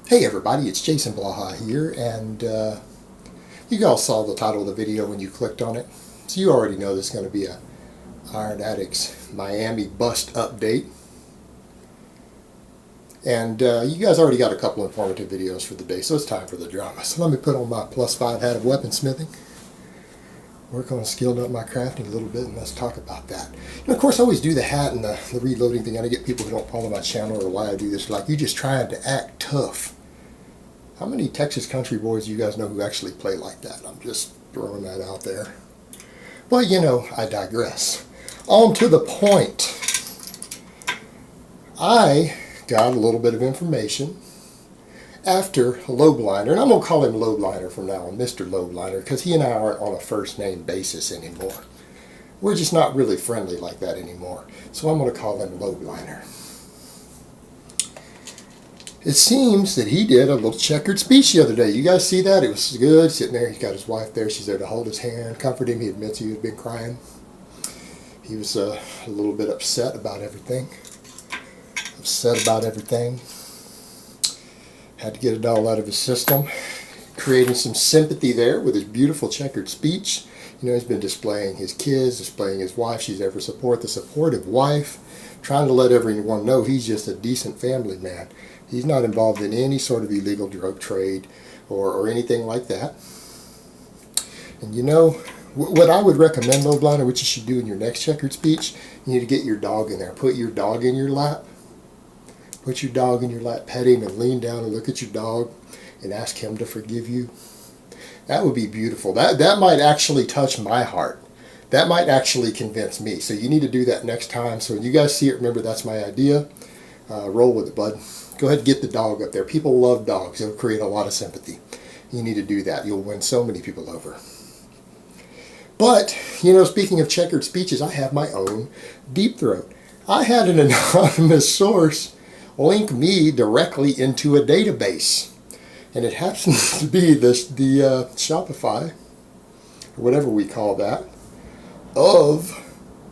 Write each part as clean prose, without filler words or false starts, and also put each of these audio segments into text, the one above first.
Hey everybody, it's Jason Blaha here, and you all saw the title of the video when you clicked on it, so you already know this is going to be a Addicts Miami bust update. And you guys already got a couple informative videos for the day, so it's time for the drama. So let me put on my +5 hat of weaponsmithing, work on skilling up my crafting a little bit, and let's talk about that. And of course, I always do the hat and the reloading thing, and I get people who don't follow my channel or why I do this, like, you just trying to act tough. How many Texas country boys do you guys know who actually play like that? I'm just throwing that out there. Well, you know, I digress. On to the point. I got a little bit of information after Lobliner, and I'm going to call him Lobliner from now on, Mr. Lobliner, because he and I aren't on a first name basis anymore. We're just not really friendly like that anymore. So I'm going to call him Lobliner. It seems that he did a little checkered speech the other day. You guys see that? It was good, sitting there. He's got his wife there. She's there to hold his hand, comfort him. He admits he had been crying. He was a little bit upset about everything. Had to get it all out of his system. Creating some sympathy there with his beautiful checkered speech. You know, he's been displaying his kids, displaying his wife. She's there for support, the supportive wife. Trying to let everyone know he's just a decent family man. He's not involved in any sort of illegal drug trade or anything like that. And you know, what I would recommend, Lobliner, what you should do in your next checkered speech, you need to get your dog in there. Put your dog in your lap. Put your dog in your lap, pet him, and lean down and look at your dog and ask him to forgive you. That would be beautiful. That might actually touch my heart. That might actually convince me. So you need to do that next time. So when you guys see it, remember that's my idea. Roll with it, bud. Go ahead and get the dog up there. People love dogs. It'll create a lot of sympathy. You need to do that. You'll win so many people over. But, you know, speaking of checkered speeches, I have my own deep throat. I had an anonymous source link me directly into a database. And it happens to be the Shopify, or whatever we call that, of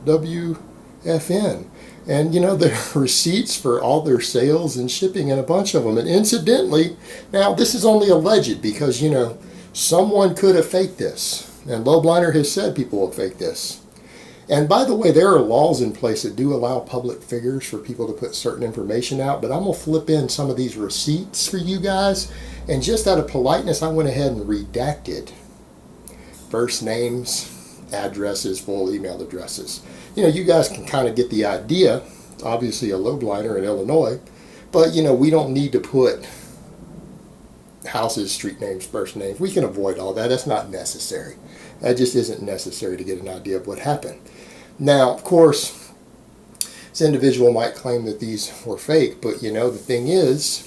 WFN. And, you know, there are receipts for all their sales and shipping and a bunch of them. And incidentally, now this is only alleged because, you know, someone could have faked this. And Lobliner has said people will fake this. And by the way, there are laws in place that do allow public figures for people to put certain information out. But I'm going to flip in some of these receipts for you guys. And just out of politeness, I went ahead and redacted first names, addresses, full email addresses. You know, you guys can kind of get the idea. Obviously a Lobliner in Illinois, but you know, we don't need to put houses, street names, first names. We can avoid all that. That's not necessary. That just isn't necessary to get an idea of what happened. Now, of course, this individual might claim that these were fake, but you know, the thing is,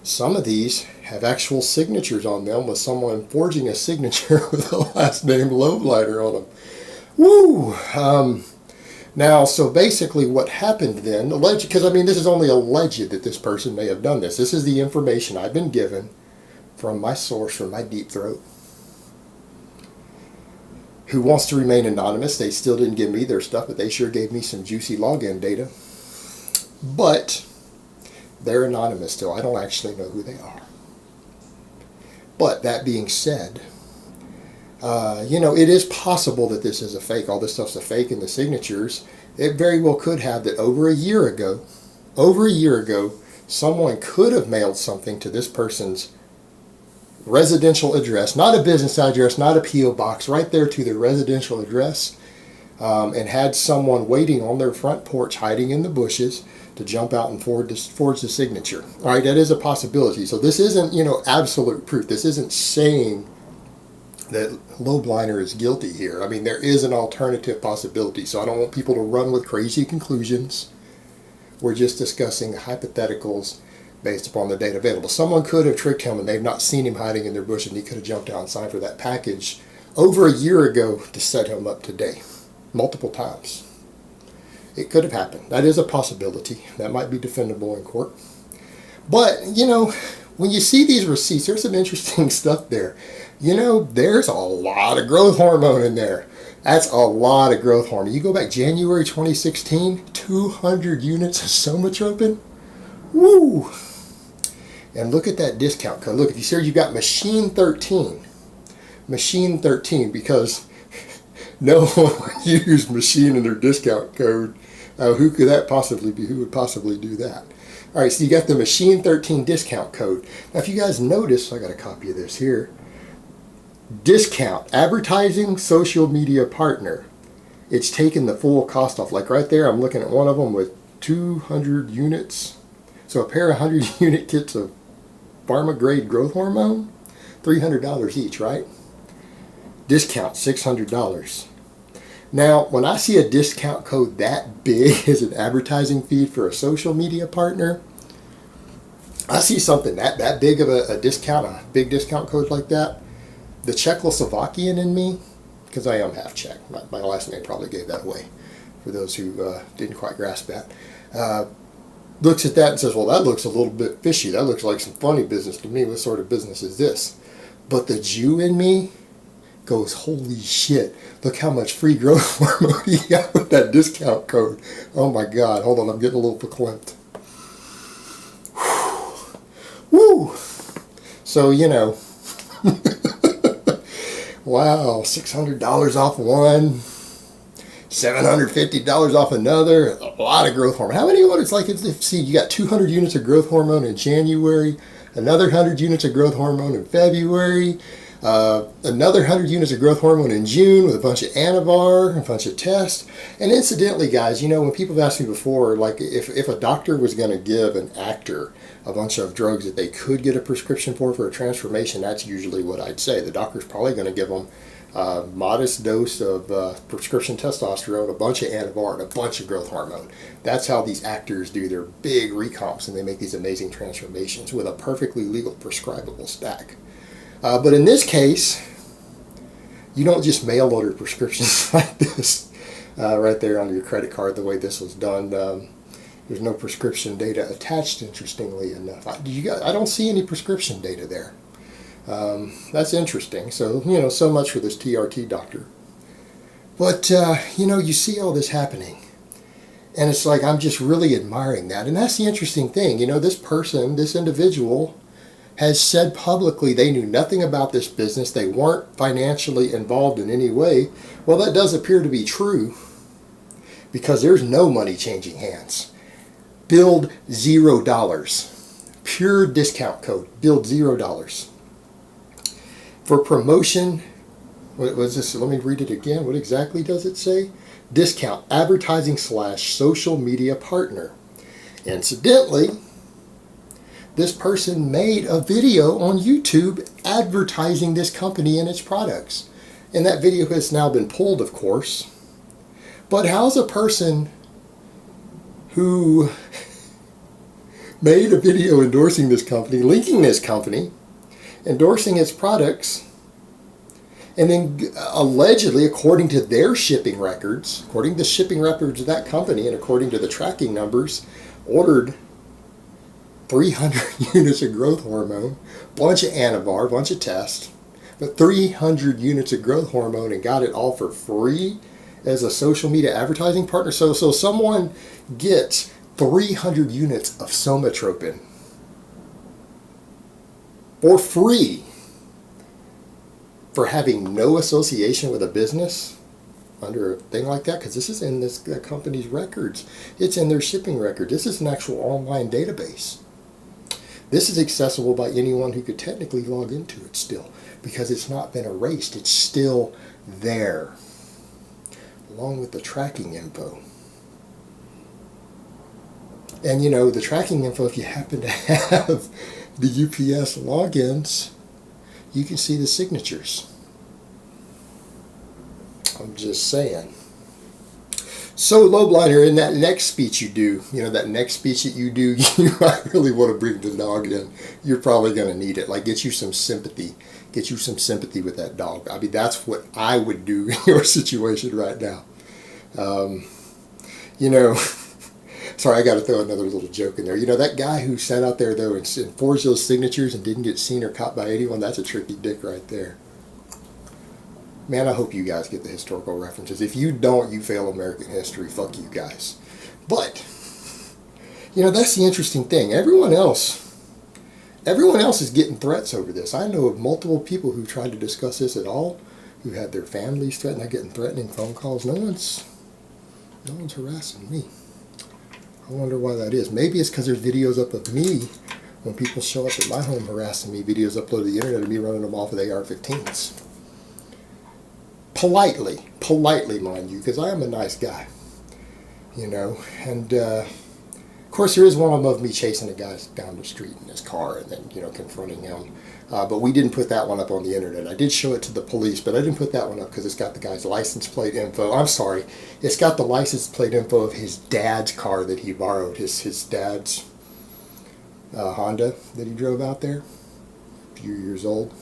some of these have actual signatures on them with someone forging a signature with the last name Lobliner on them. Woo! Now, so basically what happened then, alleged, because I mean this is only alleged that this person may have done this. This is the information I've been given from my source, from my deep throat, who wants to remain anonymous. They still didn't give me their stuff, but they sure gave me some juicy login data. But they're anonymous still. I don't actually know who they are. But that being said, you know, it is possible that this is a fake. All this stuff's a fake in the signatures. It very well could have that over a year ago, someone could have mailed something to this person's residential address, not a business address, not a P.O. box, right there to their residential address, and had someone waiting on their front porch, hiding in the bushes, to jump out and forge the signature. All right, that is a possibility. So this isn't, you know, absolute proof. This isn't saying that Lobliner is guilty here. I mean, there is an alternative possibility, so I don't want people to run with crazy conclusions. We're just discussing hypotheticals based upon the data available. Someone could have tricked him and they've not seen him hiding in their bush, and he could have jumped out and signed for that package over a year ago to set him up today, multiple times. It could have happened. That is a possibility. That might be defendable in court. But, you know, when you see these receipts, there's some interesting stuff there. You know, there's a lot of growth hormone in there. That's a lot of growth hormone. You go back January 2016, 200 units of somatropin. Woo! And look at that discount code. Look, if you see, you've got machine 13. Machine 13, because no one would use machine in their discount code. Who could that possibly be? Who would possibly do that? All right, so you got the machine 13 discount code. Now, if you guys notice, I got a copy of this here. Discount, advertising, social media partner. It's taken the full cost off. Like right there, I'm looking at one of them with 200 units. So a pair of 100 unit kits of pharma grade growth hormone, $300 each, right? Discount, $600. Now, when I see a discount code that big as an advertising feed for a social media partner, I see something that big of a discount, a big discount code like that. The Czechoslovakian in me, because I am half Czech, my last name probably gave that away for those who didn't quite grasp that, looks at that and says, well, that looks a little bit fishy. That looks like some funny business to me. What sort of business is this? But the Jew in me goes, holy shit, look how much free growth hormone you got with that discount code. Oh my God, hold on, I'm getting a little verklempt. Woo! So, you know, wow, $600 off one, $750 off another, a lot of growth hormone. How many? It's like, see, you got 200 units of growth hormone in January, another 100 units of growth hormone in February, another 100 units of growth hormone in June with a bunch of Anavar, a bunch of tests. And incidentally, guys, you know, when people have asked me before, like if a doctor was going to give an actor a bunch of drugs that they could get a prescription for a transformation, that's usually what I'd say. The doctor's probably going to give them a modest dose of prescription testosterone, a bunch of Anavar, and a bunch of growth hormone. That's how these actors do their big recomps, and they make these amazing transformations with a perfectly legal prescribable stack. But in this case, you don't just mail order prescriptions like this right there on your credit card the way this was done. There's no prescription data attached, interestingly enough. I don't see any prescription data there. That's interesting. So, you know, so much for this TRT doctor. But, you know, you see all this happening. And it's like, I'm just really admiring that. And that's the interesting thing. You know, this person, this individual, has said publicly they knew nothing about this business. They weren't financially involved in any way. Well, that does appear to be true because there's no money changing hands. Build $0. Pure discount code. Build $0. For promotion, what was this? Let me read it again. What exactly does it say? Discount, advertising / social media partner. Incidentally, this person made a video on YouTube advertising this company and its products. And that video has now been pulled, of course. But how's a person who made a video endorsing this company, linking this company, endorsing its products, and then allegedly, according to their shipping records, according to the shipping records of that company and according to the tracking numbers, ordered 300 units of growth hormone, bunch of Anavar, bunch of tests, but 300 units of growth hormone and got it all for free as a social media advertising partner. So someone gets 300 units of somatropin for free for having no association with a business under a thing like that, because this is in this company's records. It's in their shipping record. This is an actual online database. This is accessible by anyone who could technically log into it still, because it's not been erased. It's still there, along with the tracking info. And you know, the tracking info, if you happen to have the UPS logins, you can see the signatures. I'm just saying. So, Lobliner, in that next speech you do, you know, that next speech that you do, you might really want to bring the dog in. You're probably going to need it. Like, get you some sympathy. Get you some sympathy with that dog. I mean, that's what I would do in your situation right now. You know, sorry, I got to throw another little joke in there. You know, that guy who sat out there, though, and forged those signatures and didn't get seen or caught by anyone, that's a tricky dick right there. Man, I hope you guys get the historical references. If you don't, you fail American history. Fuck you guys. But, you know, that's the interesting thing. Everyone else Everyone else is getting threats over this. I know of multiple people who tried to discuss this at all, who had their families threatened. They're getting threatening phone calls. No one's harassing me. I wonder why that is. Maybe it's because there's videos up of me when people show up at my home harassing me, videos uploaded to the internet of me running them off with AR-15s. Politely, mind you, because I am a nice guy, you know. And of course, there is one of them of me chasing a guy down the street in his car and then, you know, confronting him. But we didn't put that one up on the internet. I did show it to the police, but I didn't put that one up because it's got the guy's license plate info. I'm sorry, it's got the license plate info of his dad's car that he borrowed, his dad's Honda that he drove out there, a few years old.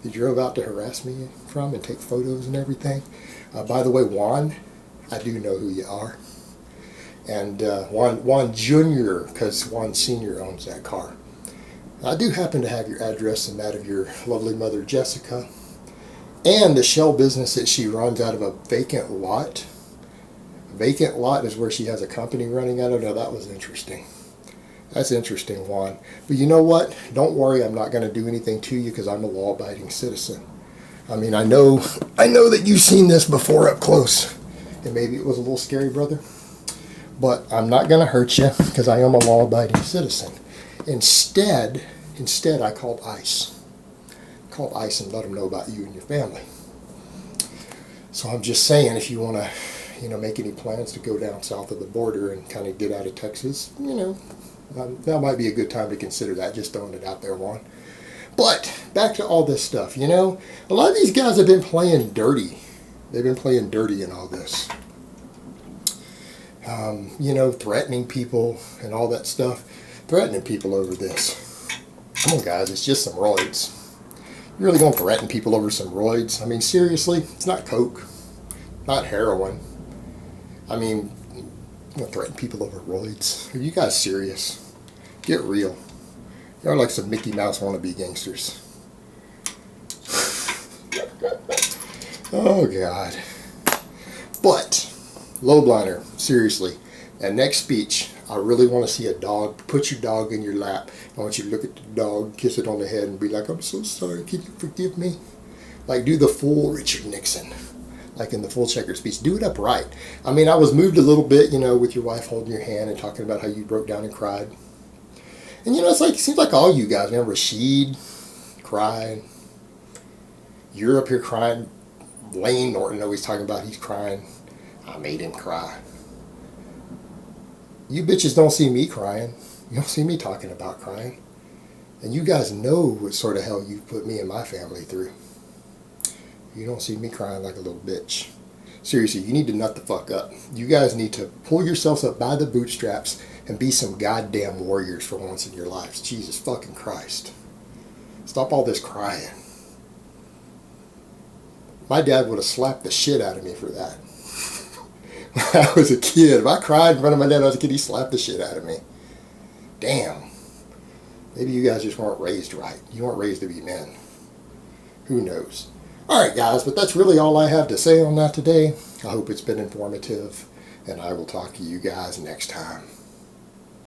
He drove out to harass me from and take photos and everything. By the way, Juan, I do know who you are. And Juan Jr., because Juan Sr. owns that car. I do happen to have your address and that of your lovely mother, Jessica, and the shell business that she runs out of a vacant lot. A vacant lot is where she has a company running out of. Now, that was interesting. That's interesting, Juan. But you know what? Don't worry, I'm not going to do anything to you because I'm a law-abiding citizen. I mean, I know that you've seen this before up close. And maybe it was a little scary, brother. But I'm not going to hurt you because I am a law-abiding citizen. Instead, I called ICE. Called ICE and let them know about you and your family. So I'm just saying, if you want to, you know, make any plans to go down south of the border and kind of get out of Texas, you know, that might be a good time to consider that. Just throwing it out there, Juan. But back to all this stuff, you know, a lot of these guys have been playing dirty. They've been playing dirty in all this. You know, threatening people and all that stuff. Threatening people over this. Come on, guys, it's just some roids. You're really going to threaten people over some roids? I mean, seriously, it's not coke, not heroin. I mean, you're going to threaten people over roids? Are you guys serious? Get real. You're like some Mickey Mouse wannabe gangsters. Oh, God. But, Lobliner, seriously, that next speech, I really want to see a dog. Put your dog in your lap. I want you to look at the dog, kiss it on the head, and be like, I'm so sorry, can you forgive me? Like, do the full Richard Nixon. Like in the full Checker speech. Do it upright. I mean, I was moved a little bit, you know, with your wife holding your hand and talking about how you broke down and cried. And, you know, it's like, it seems like all you guys, man, Rashid crying. You're up here crying. Lane Norton always talking about he's crying. I made him cry. You bitches don't see me crying. You don't see me talking about crying. And you guys know what sort of hell you put me and my family through. You don't see me crying like a little bitch. Seriously, you need to nut the fuck up. You guys need to pull yourselves up by the bootstraps and be some goddamn warriors for once in your lives. Jesus fucking Christ. Stop all this crying. My dad would have slapped the shit out of me for that. When I was a kid, if I cried in front of my dad when I was a kid, he slapped the shit out of me. Damn. Maybe you guys just weren't raised right. You weren't raised to be men. Who knows? Alright guys, but that's really all I have to say on that today. I hope it's been informative, and I will talk to you guys next time.